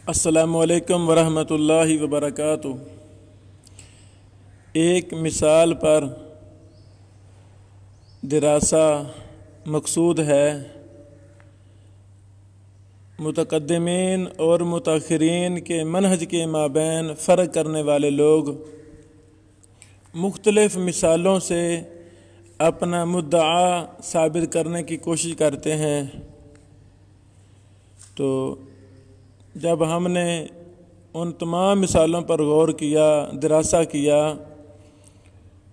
السلام علیکم ورحمۃ اللہ وبرکاتہ۔ ایک مثال پر دراسہ مقصود ہے۔ متقدمین اور متاخرین کے منہج کے مابین فرق کرنے والے لوگ مختلف مثالوں سے اپنا مدعا ثابت کرنے کی کوشش کرتے ہیں۔ تو جب ہم نے ان تمام مثالوں پر غور کیا، دراسہ کیا،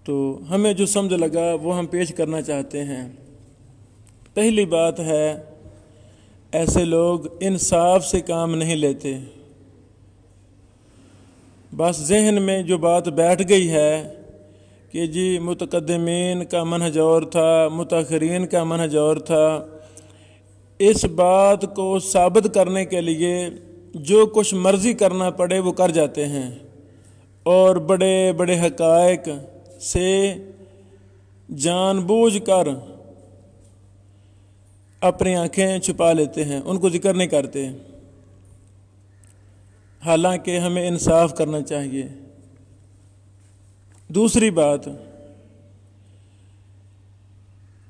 تو ہمیں جو سمجھ لگا وہ ہم پیش کرنا چاہتے ہیں۔ پہلی بات ہے، ایسے لوگ انصاف سے کام نہیں لیتے۔ بس ذہن میں جو بات بیٹھ گئی ہے کہ جی متقدمین کا منہج اور تھا، متاخرین کا منہج اور تھا، اس بات کو ثابت کرنے کے لیے جو کچھ مرضی کرنا پڑے وہ کر جاتے ہیں، اور بڑے بڑے حقائق سے جان بوجھ کر اپنی آنکھیں چھپا لیتے ہیں، ان کو ذکر نہیں کرتے، حالانکہ ہمیں انصاف کرنا چاہیے۔ دوسری بات،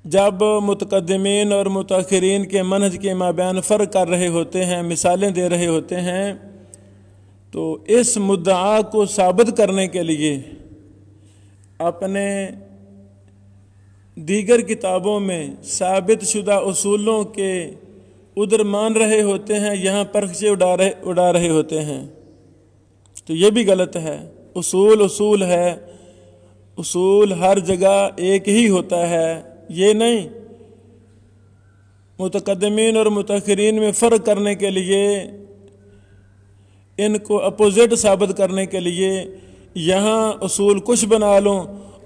جب متقدمین اور متاخرین کے منہج کے مابین فرق کر رہے ہوتے ہیں، مثالیں دے رہے ہوتے ہیں، تو اس مدعا کو ثابت کرنے کے لیے اپنے دیگر کتابوں میں ثابت شدہ اصولوں کے ادھر مان رہے ہوتے ہیں، یہاں پرخچے اڑا رہے ہوتے ہیں۔ تو یہ بھی غلط ہے۔ اصول ہے، اصول ہر جگہ ایک ہی ہوتا ہے، یہ نہیں۔ متقدمین اور متاخرین میں فرق کرنے کے لیے، ان کو اپوزٹ ثابت کرنے کے لیے یہاں اصول کچھ بنا لوں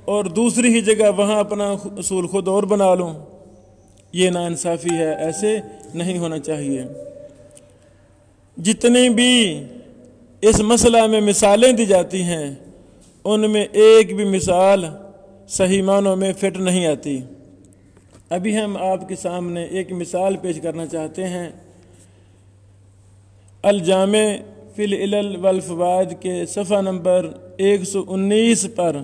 اور دوسری ہی جگہ وہاں اپنا اصول خود اور بنا لوں، یہ ناانصافی ہے، ایسے نہیں ہونا چاہیے۔ جتنی بھی اس مسئلہ میں مثالیں دی جاتی ہیں، ان میں ایک بھی مثال صحیح معنوں میں فٹ نہیں آتی۔ ابھی ہم آپ کے سامنے ایک مثال پیش کرنا چاہتے ہیں۔ الجامع فی العلل والفوائد کے صفحہ نمبر 119 پر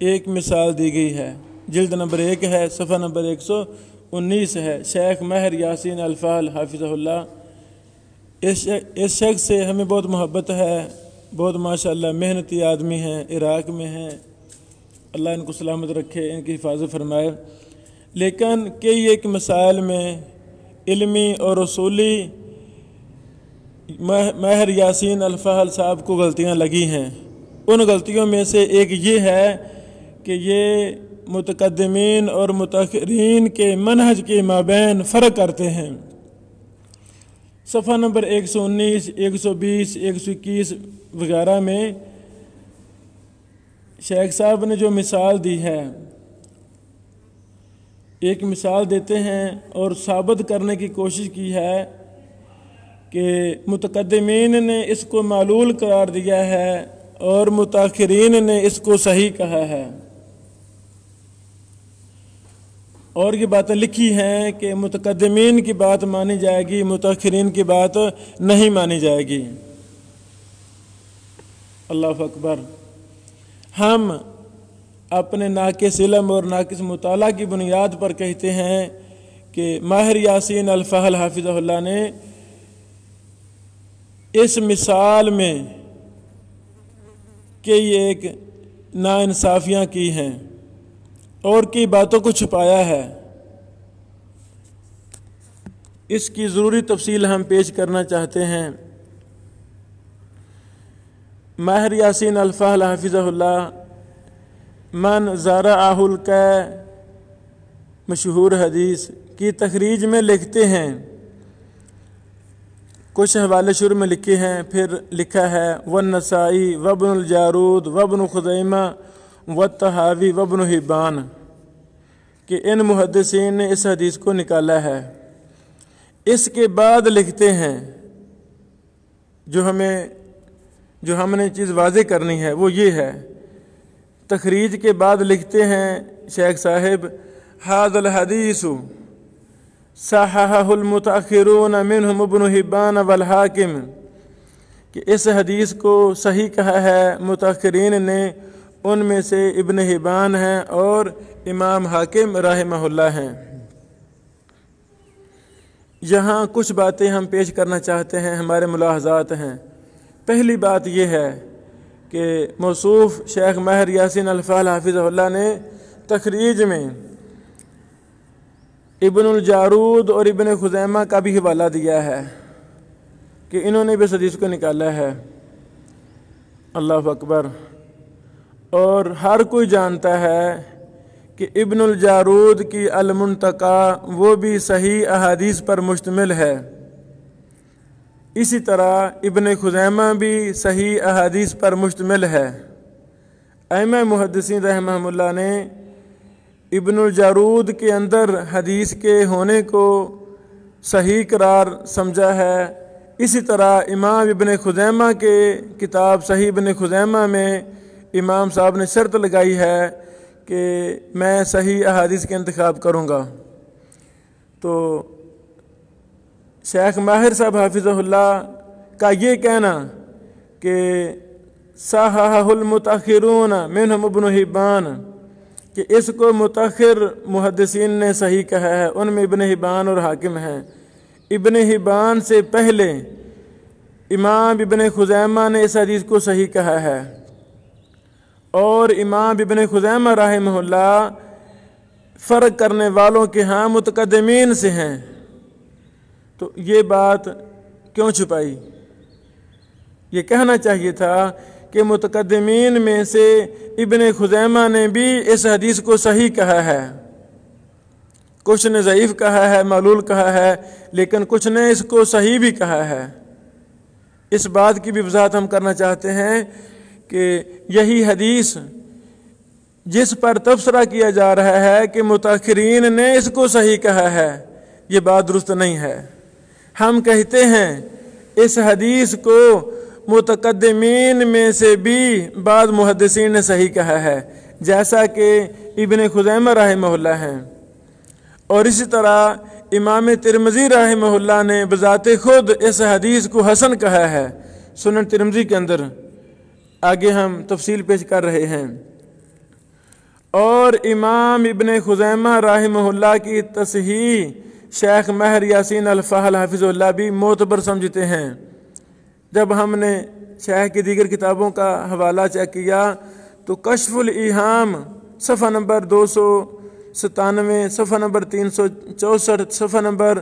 ایک مثال دی گئی ہے، جلد نمبر 1 ہے، صفحہ نمبر 119 ہے۔ شیخ ماہر یاسین الفال حافظہ اللہ، اس شخص سے ہمیں بہت محبت ہے، بہت ماشاءاللہ محنتی آدمی ہیں، عراق میں ہیں، اللہ ان کو سلامت رکھے، ان کی حفاظت فرمائے۔ لیکن کئی ایک مسائل میں علمی اور اصولی ماہر یاسین الفال صاحب کو غلطیاں لگی ہیں۔ ان غلطیوں میں سے ایک یہ ہے کہ یہ متقدمین اور متاخرین کے منہج کے مابین فرق کرتے ہیں۔ صفحہ نمبر 119، 120، 121 وغیرہ میں شیخ صاحب نے جو مثال دی ہے، ایک مثال دیتے ہیں اور ثابت کرنے کی کوشش کی ہے کہ متقدمین نے اس کو معلول قرار دیا ہے اور متاخرین نے اس کو صحیح کہا ہے، اور یہ باتیں لکھی ہیں کہ متقدمین کی بات مانی جائے گی، متاخرین کی بات نہیں مانی جائے گی۔ اللہ اکبر۔ ہم اپنے ناقص علم اور ناقص مطالعہ کی بنیاد پر کہتے ہیں کہ ماہر یاسین الفال حافظہ اللہ نے اس مثال میں کئی ایک ناانصافیاں کی ہیں اور کئی باتوں کو چھپایا ہے۔ اس کی ضروری تفصیل ہم پیش کرنا چاہتے ہیں۔ ماہر یاسین الفال حافظہ اللہ من زرعہ القیع مشہور حدیث کی تخریج میں لکھتے ہیں، کچھ حوالے شروع میں لکھے ہیں، پھر لکھا ہے والنسائی وابن الجارود وابن خزیمہ والطحاوی وابن حبان، کہ ان محدثین نے اس حدیث کو نکالا ہے۔ اس کے بعد لکھتے ہیں، جو ہم نے چیز واضح کرنی ہے وہ یہ ہے، تخریج کے بعد لکھتے ہیں شیخ صاحب ھذا الحدیث صححہ المتاخرون منہم ابن حبان والحاکم، کہ اس حدیث کو صحیح کہا ہے متاخرین نے، ان میں سے ابن حبان ہیں اور امام حاکم رحمہ اللہ ہیں۔ یہاں کچھ باتیں ہم پیش کرنا چاہتے ہیں، ہمارے ملاحظات ہیں۔ پہلی بات یہ ہے کہ موصوف شیخ ماہر یاسین الفال حافظہ اللہ نے تخریج میں ابن الجارود اور ابن خزیمہ کا بھی حوالہ دیا ہے کہ انہوں نے بھی اس حدیث کو نکالا ہے۔ اللہ اکبر۔ اور ہر کوئی جانتا ہے کہ ابن الجارود کی المنتقی وہ بھی صحیح احادیث پر مشتمل ہے، اسی طرح ابن خزیمہ بھی صحیح احادیث پر مشتمل ہے۔ ائمہ محدثین رحمہ اللہ نے ابن الجارود کے اندر حدیث کے ہونے کو صحیح قرار سمجھا ہے، اسی طرح امام ابن خزیمہ کے کتاب صحیح ابن خزیمہ میں امام صاحب نے شرط لگائی ہے کہ میں صحیح احادیث کے انتخاب کروں گا۔ تو شیخ ماہر صاحب حافظہ اللہ کا یہ کہنا کہ صححہ المتاخرون منہم ابن حبان، کہ اس کو متاخر محدثین نے صحیح کہا ہے، ان میں ابن حبان اور حاکم ہیں۔ ابن حبان سے پہلے امام ابن خزیمہ نے اس حدیث کو صحیح کہا ہے، اور امام ابن خزیمہ رحمہ اللہ فرق کرنے والوں کے ہاں متقدمین سے ہیں، تو یہ بات کیوں چھپائی؟ یہ کہنا چاہیے تھا کہ متقدمین میں سے ابن خزیمہ نے بھی اس حدیث کو صحیح کہا ہے، کچھ نے ضعیف کہا ہے، معلول کہا ہے، لیکن کچھ نے اس کو صحیح بھی کہا ہے۔ اس بات کی بھی وضاحت ہم کرنا چاہتے ہیں کہ یہی حدیث جس پر تبصرہ کیا جا رہا ہے کہ متاخرین نے اس کو صحیح کہا ہے، یہ بات درست نہیں ہے۔ ہم کہتے ہیں اس حدیث کو متقدمین میں سے بھی بعض محدثین نے صحیح کہا ہے، جیسا کہ ابن خزیمہ رحمہ اللہ ہیں، اور اسی طرح امام ترمذی رحمہ اللہ نے بذات خود اس حدیث کو حسن کہا ہے سنن ترمذی کے اندر، آگے ہم تفصیل پیش کر رہے ہیں۔ اور امام ابن خزیمہ رحمہ اللہ کی تصحیح شیخ ماہر یاسین الفال حافظ اللہ بھی معتبر سمجھتے ہیں۔ جب ہم نے شیخ کی دیگر کتابوں کا حوالہ چیک کیا تو کشف الایہام صفحہ نمبر 297، صفحہ نمبر 364، صفحہ نمبر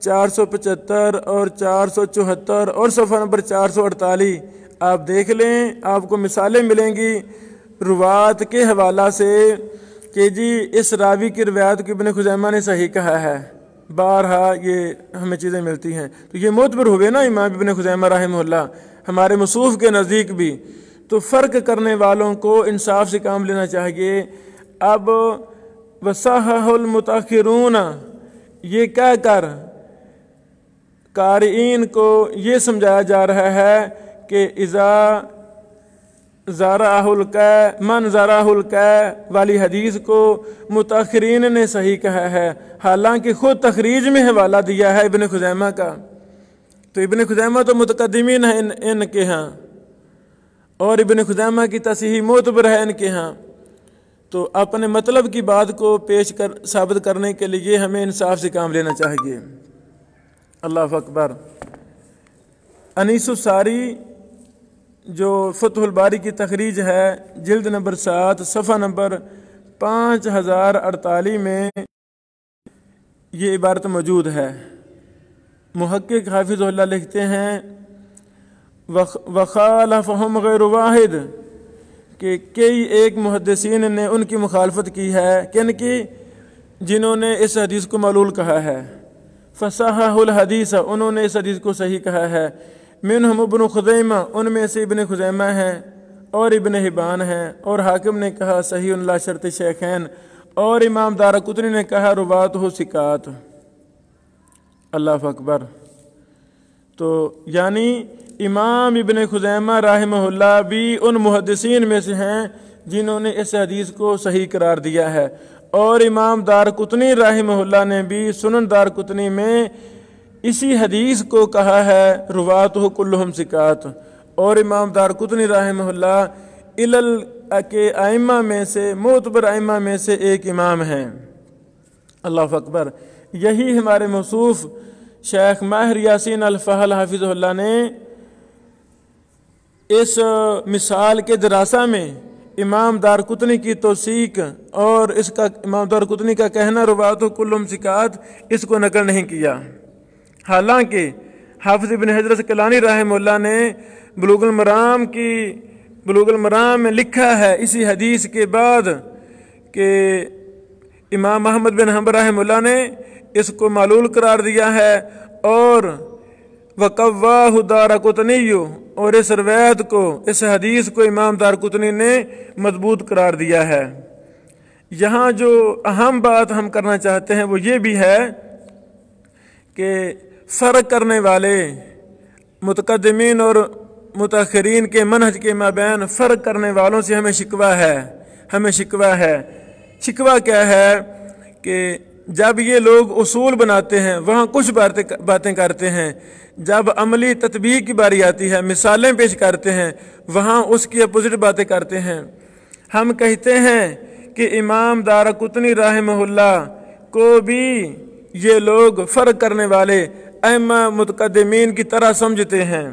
475 اور 474 اور صفحہ نمبر 448 آپ دیکھ لیں، آپ کو مثالیں ملیں گی روات کے حوالہ سے کہ جی اس راوی کی روایت کو ابن خزیمہ نے صحیح کہا ہے، بارہا یہ ہمیں چیزیں ملتی ہیں۔ تو یہ معتبر ہوئے نا امام ابن خزیمہ رحمہ اللہ ہمارے مصوف کے نزدیک بھی۔ تو فرق کرنے والوں کو انصاف سے کام لینا چاہیے۔ اب وصحح المتاخرون یہ کہہ کر قارئین کو یہ سمجھایا جا رہا ہے کہ اذا زارعہ القی من زارعہ القی والی حدیث کو متاخرین نے صحیح کہا ہے، حالانکہ خود تخریج میں حوالہ دیا ہے ابن خزیمہ کا۔ تو ابن خزیمہ تو متقدمین ہیں ان کے ہاں، اور ابن خزیمہ کی تصحیح معتبر ہے ان کے ہاں۔ تو اپنے مطلب کی بات کو ثابت کرنے کے لیے ہمیں انصاف سے کام لینا چاہیے۔ اللہ اکبر۔ انیس الساری جو فتح الباری کی تخریج ہے جلد نمبر 7 صفحہ نمبر 5048 میں یہ عبارت موجود ہے۔ محقق حافظ اللہ لکھتے ہیں وخالفہم غیر واحد، کہ کئی ایک محدثین نے ان کی مخالفت کی ہے، کن کی؟ جنہوں نے اس حدیث کو معلول کہا ہے۔ فصحح الحدیث، انہوں نے اس حدیث کو صحیح کہا ہے۔ منہم ابن خزیمہ، ان میں سے ابن خزیمہ ہیں اور ابن حبان ہیں، اور حاکم نے کہا صحیح لا شرط شیخین، اور امام دارقطنی نے کہا رواۃہ ثقات۔ اللہ اکبر۔ تو یعنی امام ابن خزیمہ رحمہ اللہ بھی ان محدثین میں سے ہیں جنہوں نے اس حدیث کو صحیح قرار دیا ہے، اور امام دارقطنی رحمہ اللہ نے بھی سنن دارقطنی میں اسی حدیث کو کہا ہے رواتہ کلہم ثقات، اور امام دارقطنی رحمہ اللہ علل کے ائمہ میں سے، معتبر ائمہ میں سے ایک امام ہیں۔ اللہ اکبر۔ یہی ہمارے موصوف شیخ ماہر یاسین الفحل حافظہ اللہ نے اس مثال کے دراسہ میں امام دارقطنی کی توثیق اور اس کا امام دارقطنی کا کہنا رواتہ کلہم ثقات اس کو نقل نہیں کیا، حالانکہ حافظ ابن حجر اسقلانی رحمہ اللہ نے بلوغ المرام میں لکھا ہے اسی حدیث کے بعد کہ امام احمد بن حنبل رحمہ اللہ نے اس کو معلول قرار دیا ہے، اور وقواہ دارقطنی، اور اس روایت کو، اس حدیث کو امام دارقطنی نے مضبوط قرار دیا ہے۔ یہاں جو اہم بات ہم کرنا چاہتے ہیں وہ یہ بھی ہے کہ فرق کرنے والے متقدمین اور متاخرین کے منہج کے مابین فرق کرنے والوں سے ہمیں شکوہ ہے۔ شکوہ کیا ہے کہ جب یہ لوگ اصول بناتے ہیں وہاں کچھ باتیں کرتے ہیں، جب عملی تطبیق کی باری آتی ہے، مثالیں پیش کرتے ہیں، وہاں اس کی اپوزٹ باتیں کرتے ہیں۔ ہم کہتے ہیں کہ امام دارقطنی رحمہ اللہ کو بھی یہ لوگ فرق کرنے والے ائمہ متقدمین کی طرح سمجھتے ہیں۔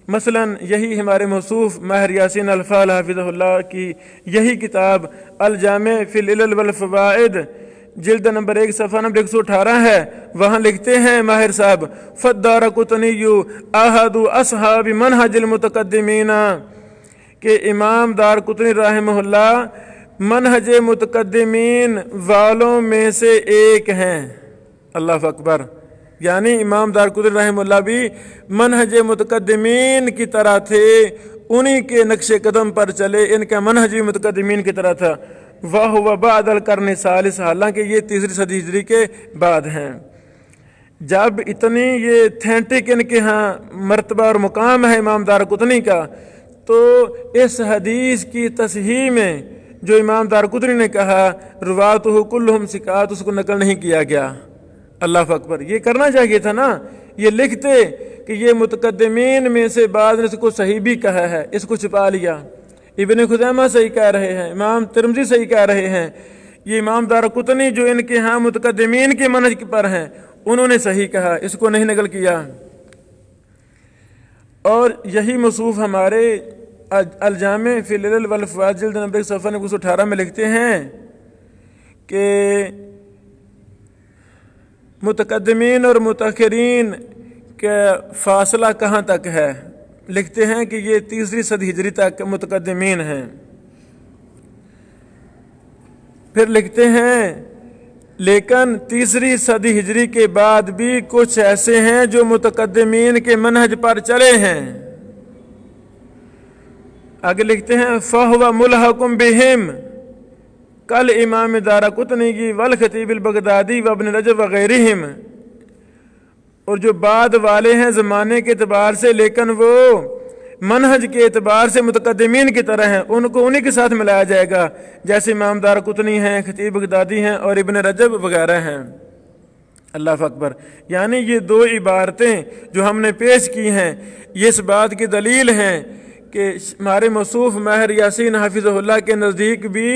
مثلا یہی ہمارے موصوف ماہر یاسین الفحل حافظہ اللہ کی یہی کتاب الجامع فی العلل والفوائد جلد نمبر 1 صفحہ نمبر 118 ہے، وہاں لکھتے ہیں ماہر صاحب فالدارقطنی احد اصحاب منہج المتقدمین، کہ امام دارقطنی رحمہ اللہ منہج متقدمین والوں میں سے ایک ہیں۔ اللہ اکبر۔ یعنی امام دارقطنی رحمہ اللہ بھی منہج متقدمین کی طرح تھے، انہی کے نقش قدم پر چلے، ان کا منہج بھی متقدمین کی طرح تھا۔ وَهُوَ بَعْدَ الْقَرْنِ الثَّالِثِ، حالانکہ یہ تیسری صدی ہجری کے بعد ہیں۔ جب اتنی یہ تھینٹک ان کے ہاں مرتبہ اور مقام ہے امام دارقطنی کا، تو اس حدیث کی تصحیح میں جو امام دارقطنی نے کہا رواتہ کلہم ثقات، اس کو نقل نہیں کیا گیا۔ اللہ اکبر۔ یہ کرنا چاہیے تھا نا، یہ لکھتے کہ یہ متقدمین میں سے بعض نے اس کو صحیح بھی کہا ہے، اس کو چھپا لیا۔ ابن خزیمہ صحیح کہہ رہے ہیں، امام ترمذی صحیح کہہ رہے ہیں، یہ امام دارقطنی جو ان کے ہاں متقدمین کے منہج پر ہیں انہوں نے صحیح کہا، اس کو نہیں نقل کیا۔ اور یہی موصوف ہمارے الجامع فی العلل والفوائد جلد نمبر 1 صفحہ 118 میں لکھتے ہیں کہ متقدمین اور متاخرین کا فاصلہ کہاں تک ہے؟ لکھتے ہیں کہ یہ تیسری صدی ہجری تک متقدمین ہیں۔ پھر لکھتے ہیں لیکن تیسری صدی ہجری کے بعد بھی کچھ ایسے ہیں جو متقدمین کے منہج پر چلے ہیں۔ آگے لکھتے ہیں فَهُوَ مُلْحَقٌ بِهِمْ کل امام دارقطنی والخطیب البغدادی وابن رجب وغیرہم، اور جو بعد والے ہیں زمانے کے اعتبار سے لیکن وہ منہج کے اعتبار سے متقدمین کی طرح ہیں، ان کو انہی کے ساتھ ملایا جائے گا، جیسے امام دارقطنی ہیں، خطیب بغدادی ہیں اور ابن رجب وغیرہ ہیں۔ اللہ اکبر۔ یعنی یہ دو عبارتیں جو ہم نے پیش کی ہیں یہ اس بات کی دلیل ہیں کہ ہمارے موصوف ماہر یاسین حافظہ اللہ کے نزدیک بھی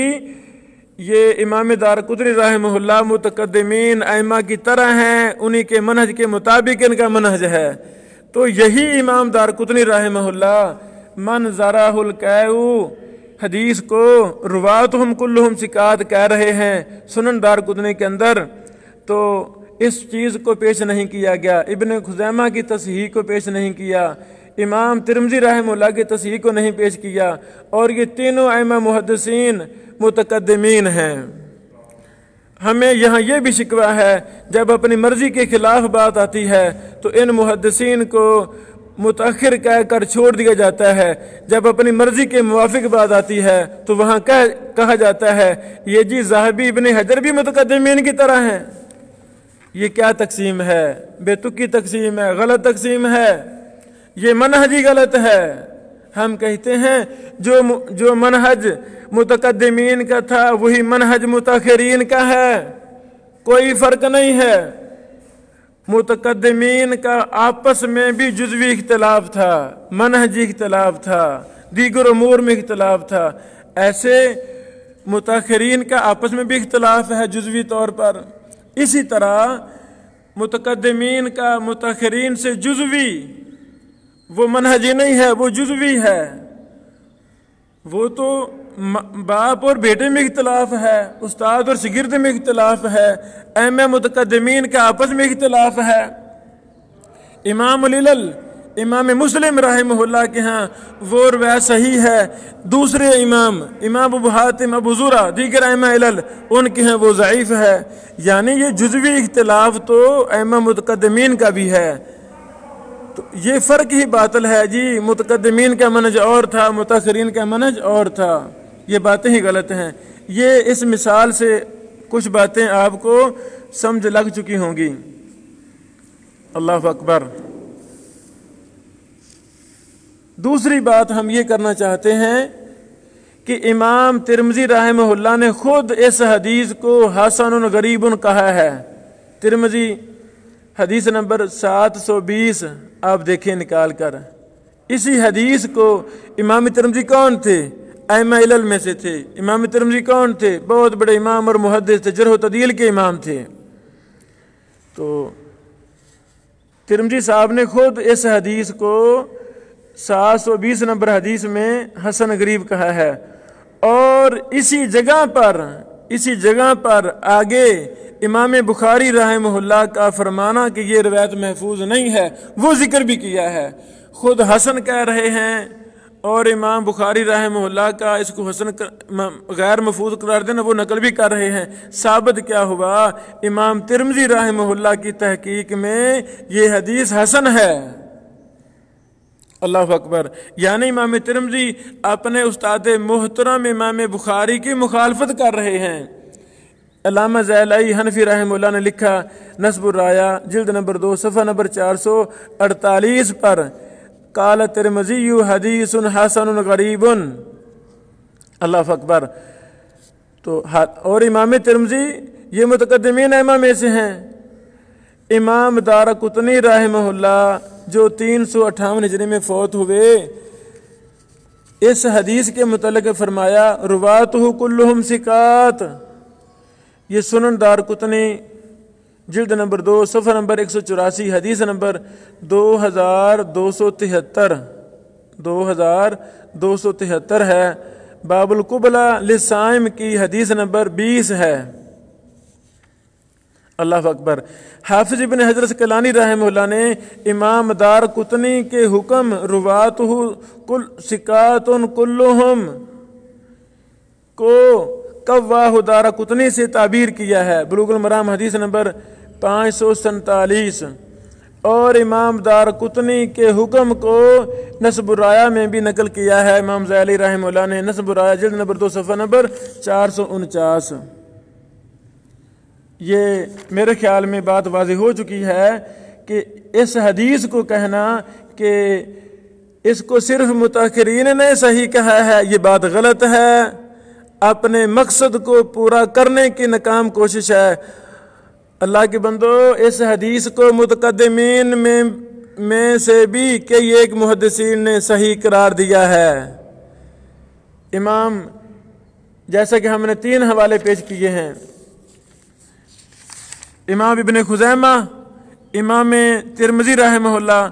یہ امام دارقطنی رحمہ اللہ متقدمین ائمہ کی طرح ہیں، انہی کے منہج کے مطابق ان کا منہج ہے۔ تو یہی امام دارقطنی رحمہ اللہ من ذرا القیو حدیث کو رواتہم کلہم ثقات کہہ رہے ہیں سنن دارقطنی کے اندر، تو اس چیز کو پیش نہیں کیا گیا، ابن خزیمہ کی تصحیح کو پیش نہیں کیا، امام ترمذی رحمہ اللہ کی تصحیح کو نہیں پیش کیا، اور یہ تینوں ائمہ محدثین متقدمین ہیں۔ ہمیں یہاں یہ بھی شکوہ ہے جب اپنی مرضی کے خلاف بات آتی ہے تو ان محدثین کو متأخر کہہ کر چھوڑ دیا جاتا ہے، جب اپنی مرضی کے موافق بات آتی ہے تو وہاں کہا جاتا ہے یہ جی ذہبی ابن حجر بھی متقدمین کی طرح ہیں۔ یہ کیا تقسیم ہے؟ بے تکی تقسیم ہے، غلط تقسیم ہے، یہ منہج ہی غلط ہے۔ ہم کہتے ہیں جو منہج متقدمین کا تھا وہی منہج متاخرین کا ہے، کوئی فرق نہیں ہے۔ متقدمین کا آپس میں بھی جزوی اختلاف تھا، منہجی اختلاف تھا، دیگر امور میں اختلاف تھا، ایسے متاخرین کا آپس میں بھی اختلاف ہے جزوی طور پر۔ اسی طرح متقدمین کا متاخرین سے جزوی وہ منہجی نہیں ہے، وہ جزوی ہے۔ وہ تو باپ اور بیٹے میں اختلاف ہے، استاد اور شاگرد میں اختلاف ہے، ائمہ متقدمین کا آپس میں اختلاف ہے۔ امام العلل امام مسلم رحمہ اللہ کے ہاں وہ روایت صحیح ہے، دوسرے امام ابو حاتم ابو زرع دیگر ائمہ علل ان کے ہاں وہ ضعیف ہے۔ یعنی یہ جزوی اختلاف تو ائمہ متقدمین کا بھی ہے، تو یہ فرق ہی باطل ہے جی، متقدمین کا منہج اور تھا، متاخرین کا منہج اور تھا، یہ باتیں ہی غلط ہیں۔ یہ اس مثال سے کچھ باتیں آپ کو سمجھ لگ چکی ہوں گی۔ اللہ اکبر۔ دوسری بات ہم یہ کرنا چاہتے ہیں کہ امام ترمذی رحمہ اللہ نے خود اس حدیث کو حسن غریب کہا ہے۔ ترمذی حدیث نمبر 720 آپ دیکھیں نکال کر۔ اسی حدیث کو امام ترمذی کون تھے؟ ائمہ علل میں سے تھے۔ امام ترمذی کون تھے؟ بہت بڑے امام اور محدث تھے، جرح و تعدیل کے امام تھے۔ تو ترمذی صاحب نے خود اس حدیث کو 720 نمبر حدیث میں حسن غریب کہا ہے، اور اسی جگہ پر آگے امام بخاری رحمہ اللہ کا فرمانا کہ یہ روایت محفوظ نہیں ہے وہ ذکر بھی کیا ہے۔ خود حسن کہہ رہے ہیں اور امام بخاری رحمہ اللہ کا اس کو حسن غیر محفوظ قرار دینا وہ نقل بھی کر رہے ہیں۔ ثابت کیا ہوا؟ امام ترمذی رحمہ اللہ کی تحقیق میں یہ حدیث حسن ہے۔ اللہ اکبر۔ یعنی امام ترمذی اپنے استاد محترم امام بخاری کی مخالفت کر رہے ہیں۔ علامہ زیلعی حنفی رحمہ اللہ نے لکھا نصب الرایہ جلد نمبر 2 صفحہ نمبر 448 پر، قال ترمذی حدیث حسن غریب۔ اللہ اکبر۔ تو اور امام ترمذی یہ متقدمین ائمہ میں سے ہیں۔ امام دارقطنی رحمہ اللہ جو 358 ہجری میں فوت ہوئے، اس حدیث کے متعلق فرمایا رواتہ کلہم ثقات۔ یہ سنن دارقطنی جلد نمبر 2 صفحہ نمبر 184 حدیث نمبر 2273 ہے۔ باب القبلہ للصائم کی حدیث نمبر 20 ہے۔ اللہ اکبر۔ حافظ ابن حجر اسقلانی رحمہ اللہ نے امام دارقطنی کے حکم رواتہ ثقات کلہم کو قواہ دارقطنی سے تعبیر کیا ہے، بلوغ المرام حدیث نمبر 547، اور امام دارقطنی کے حکم کو نصب الرایہ میں بھی نقل کیا ہے امام زیلعی رحمہ اللہ نے، نصب الرایہ جلد نمبر 2 صفحہ نمبر 449۔ یہ میرے خیال میں بات واضح ہو چکی ہے کہ اس حدیث کو کہنا کہ اس کو صرف متاخرین نے صحیح کہا ہے یہ بات غلط ہے، اپنے مقصد کو پورا کرنے کی ناکام کوشش ہے۔ اللہ کے بندو، اس حدیث کو متقدمین میں سے بھی کئی ایک محدثین نے صحیح قرار دیا ہے۔ امام جیسا کہ ہم نے 3 حوالے پیش کیے ہیں، امام ابن خزیمہ، امام ترمذی رحمہ اللہ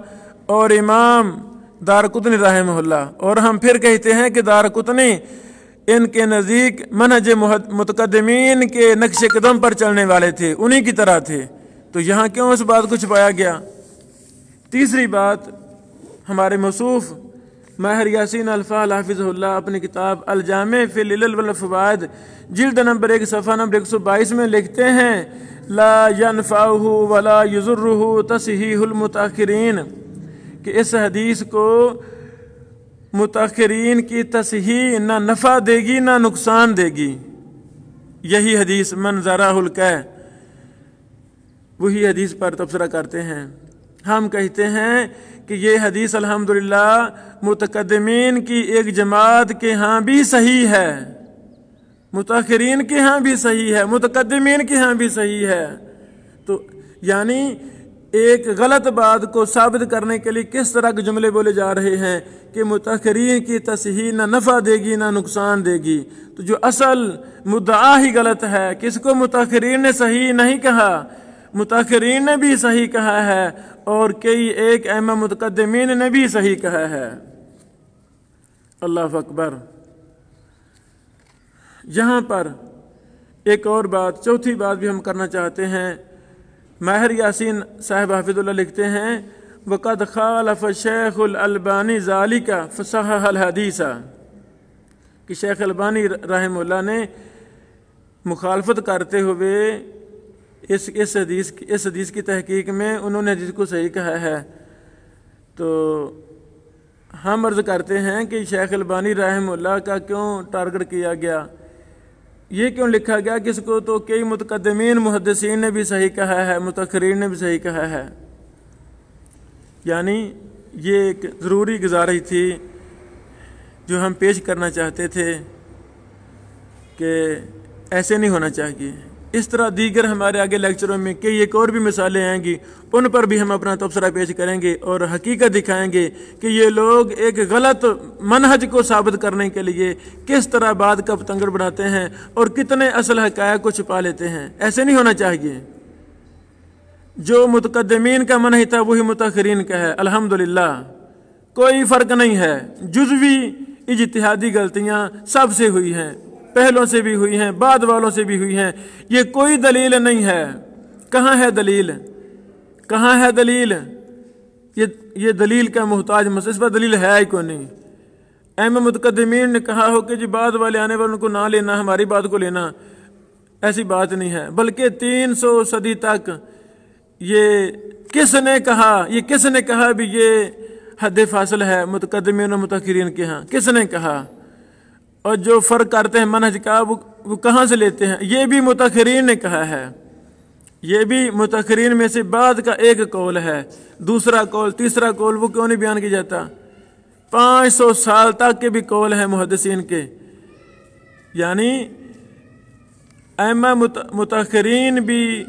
اور امام دارقطنی رحمہ اللہ، اور ہم پھر کہتے ہیں کہ دارقطنی ان کے نزدیک منہج متقدمین کے نقش قدم پر چلنے والے تھے، انہی کی طرح تھے، تو یہاں کیوں اس بات کو چھپایا گیا؟ تیسری بات، ہمارے موصوف ماہر یاسین الفال حافظ اللہ اپنی کتاب الجامع فی العلل والفوائد جلد نمبر 1 صفحہ نمبر 122 میں لکھتے ہیں لا ينفعه ولا يضره تصحیح المتاخرین، کہ اس حدیث کو متاخرین کی تصحیح نہ نفع دے گی نہ نقصان دے گی۔ یہی حدیث من ذرا القع، وہی حدیث پر تبصرہ کرتے ہیں۔ ہم کہتے ہیں کہ یہ حدیث الحمدللہ متقدمین کی ایک جماعت کے ہاں بھی صحیح ہے، متاخرین کے ہاں بھی صحیح ہے، متقدمین کے ہاں بھی صحیح ہے۔ تو یعنی ایک غلط بات کو ثابت کرنے کے لیے کس طرح کے جملے بولے جا رہے ہیں کہ متاخرین کی تصحیح نہ نفع دے گی نہ نقصان دے گی۔ تو جو اصل مدعا ہی غلط ہے، کس کو متاخرین نے صحیح نہیں کہا، متاخرین نے بھی صحیح کہا ہے اور کئی ایک ائمہ متقدمین نے بھی صحیح کہا ہے۔ اللہ اکبر۔ یہاں پر ایک اور بات، چوتھی بات بھی ہم کرنا چاہتے ہیں۔ ماہر یاسین صاحب حافظ اللہ لکھتے ہیں وَقَدْ خَالَفَ الشیخ الالبانی ذَلِكَ فَصَحَّحَ الْحَدِيثَ، کہ شیخ البانی رحمہ اللہ نے مخالفت کرتے ہوئے اس حدیث کی تحقیق میں انہوں نے حدیث کو صحیح کہا ہے۔ تو ہم عرض کرتے ہیں کہ شیخ البانی رحمہ اللہ کا کیوں ٹارگٹ کیا گیا، یہ کیوں لکھا گیا کہ اس کو تو کئی متقدمین محدثین نے بھی صحیح کہا ہے، متاخرین نے بھی صحیح کہا ہے۔ یعنی یہ ایک ضروری گزارش تھی جو ہم پیش کرنا چاہتے تھے کہ ایسے نہیں ہونا چاہیے۔ اس طرح دیگر ہمارے آگے لیکچروں میں کئی ایک اور بھی مثالیں آئیں گی، ان پر بھی ہم اپنا تبصرہ پیش کریں گے اور حقیقت دکھائیں گے کہ یہ لوگ ایک غلط منہج کو ثابت کرنے کے لیے کس طرح بات کا پتنگڑ بڑھاتے ہیں اور کتنے اصل حقائق کو چھپا لیتے ہیں۔ ایسے نہیں ہونا چاہیے۔ جو متقدمین کا منہج تھا وہی متاخرین کا ہے، الحمدللہ کوئی فرق نہیں ہے۔ جزوی اجتہادی غلطیاں سب سے ہوئی ہیں، پہلوں سے بھی ہوئی ہیں، بعد والوں سے بھی ہوئی ہیں، یہ کوئی دلیل نہیں ہے۔ کہاں ہے دلیل؟ کہاں ہے دلیل؟ یہ دلیل کا محتاج مسئلہ، اس پر دلیل ہے ہی کوئی نہیں۔ ائمہ متقدمین نے کہا ہو کہ جی بعد والے آنے والوں کو نہ لینا، ہماری بات کو لینا، ایسی بات نہیں ہے۔ بلکہ 300 صدی تک یہ کس نے کہا بھی یہ حد فاصل ہے متقدمین اور متاخرین کے ہاں؟ کس نے کہا؟ اور جو فرق کرتے ہیں منہج کا وہ کہاں سے لیتے ہیں؟ یہ بھی متاخرین نے کہا ہے، یہ بھی متاخرین میں سے بعد کا ایک قول ہے۔ دوسرا قول، تیسرا قول وہ کیوں نہیں بیان کیا جاتا؟ 500 سال تک کے بھی قول ہیں محدثین کے۔ یعنی ائمہ متاخرین بھی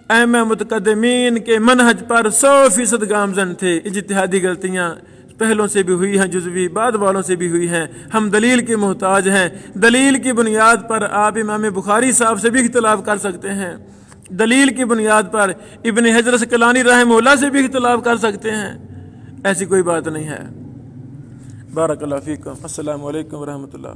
ائمہ متقدمین کے منہج پر 100% گامزن تھے۔ اجتہادی غلطیاں پہلوں سے بھی ہوئی ہیں، جزوی بعد والوں سے بھی ہوئی ہیں۔ ہم دلیل کے محتاج ہیں۔ دلیل کی بنیاد پر آپ امام بخاری صاحب سے بھی اختلاف کر سکتے ہیں، دلیل کی بنیاد پر ابن حجر اسقلانی رحمہ اللہ سے بھی اختلاف کر سکتے ہیں۔ ایسی کوئی بارک اللہ فیکم۔ السلام علیکم ورحمۃ اللہ۔